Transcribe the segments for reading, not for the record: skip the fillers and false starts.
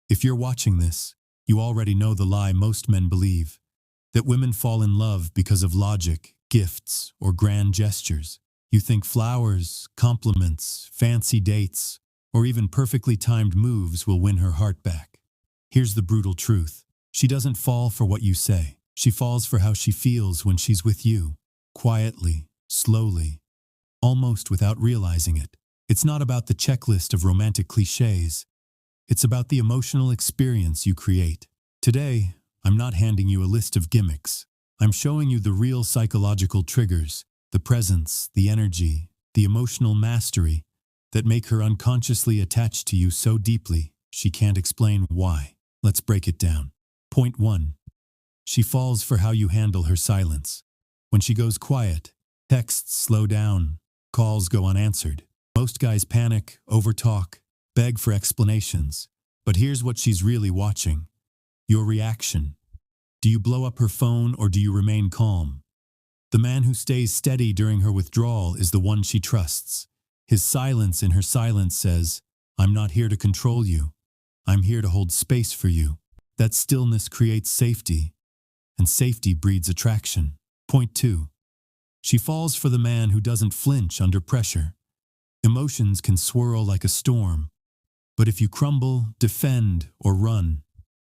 If you're watching this, you already know the lie most men believe, that women fall in love because of logic, gifts, or grand gestures. You think flowers, compliments, fancy dates, or even perfectly timed moves will win her heart back. Here's the brutal truth. She doesn't fall for what you say. She falls for how she feels when she's with you. Quietly, slowly, almost without realizing it. It's not about the checklist of romantic cliches. It's about the emotional experience you create. Today, I'm not handing you a list of gimmicks. I'm showing you the real psychological triggers, the presence, the energy, the emotional mastery that make her unconsciously attached to you so deeply she can't explain why. Let's break it down. Point 1. She falls for how you handle her silence. When she goes quiet, texts slow down, calls go unanswered. Most guys panic, overtalk, beg for explanations. But here's what she's really watching. Your reaction. Do you blow up her phone or do you remain calm? The man who stays steady during her withdrawal is the one she trusts. His silence in her silence says, "I'm not here to control you. I'm here to hold space for you." That stillness creates safety, and safety breeds attraction. Point 2. She falls for the man who doesn't flinch under pressure. Emotions can swirl like a storm, but if you crumble, defend, or run,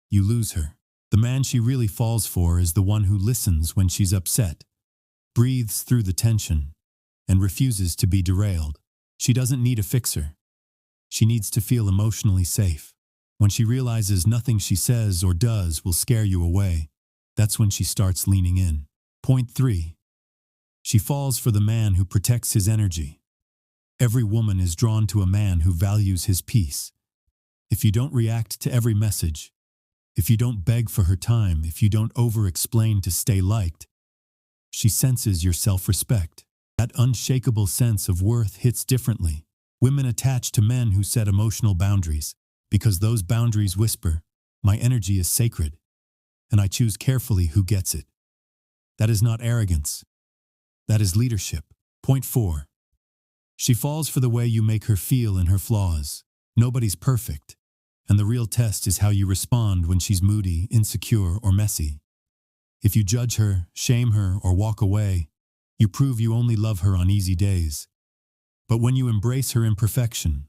you lose her. The man she really falls for is the one who listens when she's upset, breathes through the tension, and refuses to be derailed. She doesn't need a fixer. She needs to feel emotionally safe. When she realizes nothing she says or does will scare you away, that's when she starts leaning in. Point 3. She falls for the man who protects his energy. Every woman is drawn to a man who values his peace. If you don't react to every message, if you don't beg for her time, if you don't over-explain to stay liked, she senses your self-respect. That unshakable sense of worth hits differently. Women attach to men who set emotional boundaries, because those boundaries whisper, "My energy is sacred, and I choose carefully who gets it." That is not arrogance. That is leadership. Point 4. She falls for the way you make her feel in her flaws. Nobody's perfect, and the real test is how you respond when she's moody, insecure, or messy. If you judge her, shame her, or walk away, you prove you only love her on easy days. But when you embrace her imperfection,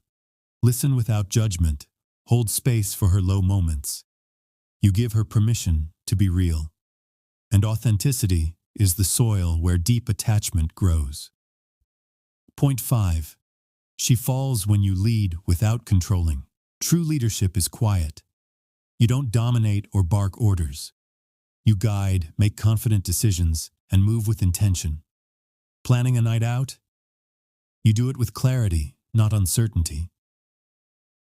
listen without judgment, hold space for her low moments, you give her permission to be real. And authenticity is the soil where deep attachment grows. Point 5. She falls when you lead without controlling. True leadership is quiet. You don't dominate or bark orders. You guide, make confident decisions, and move with intention. Planning a night out? You do it with clarity, not uncertainty.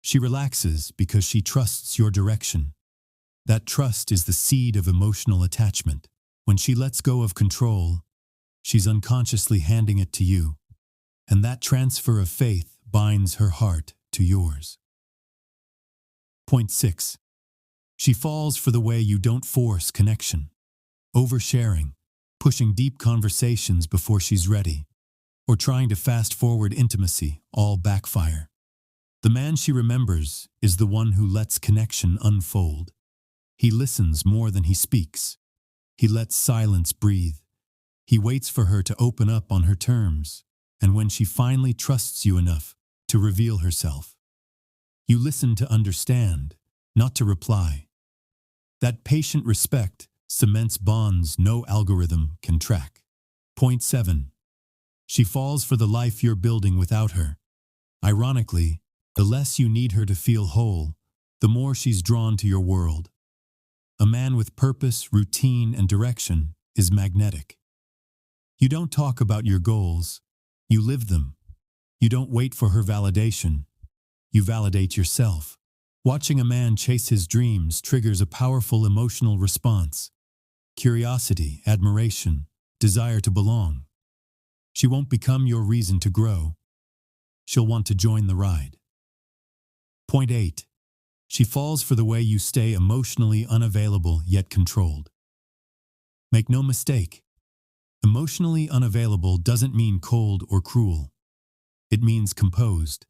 She relaxes because she trusts your direction. That trust is the seed of emotional attachment. When she lets go of control, she's unconsciously handing it to you. And that transfer of faith binds her heart to yours. Point 6. She falls for the way you don't force connection. Oversharing, pushing deep conversations before she's ready, or trying to fast-forward intimacy all backfire. The man she remembers is the one who lets connection unfold. He listens more than he speaks. He lets silence breathe. He waits for her to open up on her terms, and when she finally trusts you enough to reveal herself, you listen to understand, not to reply. That patient respect cements bonds no algorithm can track. Point 7. She falls for the life you're building without her. Ironically, the less you need her to feel whole, the more she's drawn to your world. A man with purpose, routine, and direction is magnetic. You don't talk about your goals, you live them. You don't wait for her validation, you validate yourself. Watching a man chase his dreams triggers a powerful emotional response. Curiosity, admiration, desire to belong. She won't become your reason to grow. She'll want to join the ride. Point 8. She falls for the way you stay emotionally unavailable yet controlled. Make no mistake, emotionally unavailable doesn't mean cold or cruel. It means composed.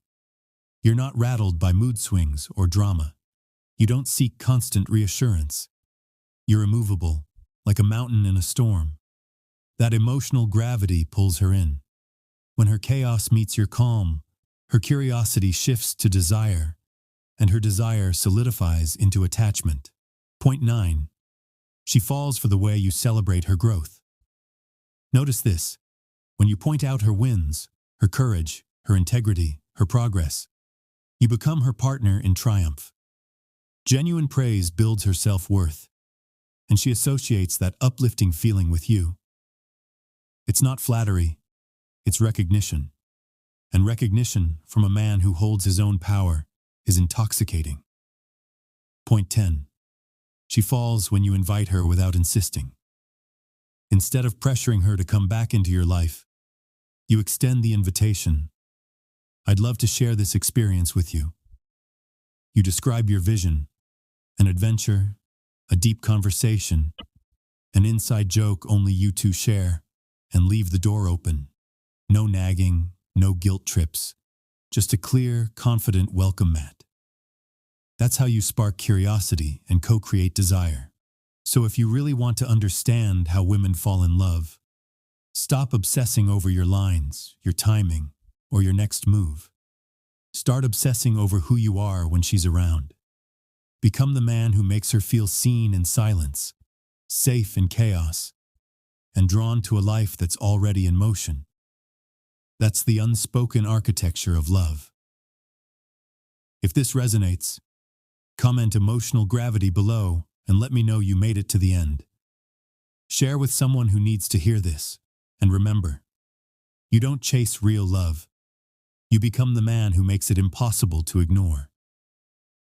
You're not rattled by mood swings or drama. You don't seek constant reassurance. You're immovable, like a mountain in a storm. That emotional gravity pulls her in. When her chaos meets your calm, her curiosity shifts to desire, and her desire solidifies into attachment. Point 9. She falls for the way you celebrate her growth. Notice this. When you point out her wins, her courage, her integrity, her progress, you become her partner in triumph. Genuine praise builds her self-worth, and she associates that uplifting feeling with you. It's not flattery, it's recognition. And recognition from a man who holds his own power is intoxicating. Point 10. She falls when you invite her without insisting. Instead of pressuring her to come back into your life, you extend the invitation. I'd love to share this experience with you. You describe your vision, an adventure, a deep conversation, an inside joke only you two share, and leave the door open. No nagging, no guilt trips, just a clear, confident welcome mat. That's how you spark curiosity and co-create desire. So if you really want to understand how women fall in love, stop obsessing over your lines, your timing, or your next move. Start obsessing over who you are when she's around. Become the man who makes her feel seen in silence, safe in chaos, and drawn to a life that's already in motion. That's the unspoken architecture of love. If this resonates, comment emotional gravity below and let me know you made it to the end. Share with someone who needs to hear this. And remember, you don't chase real love. You become the man who makes it impossible to ignore.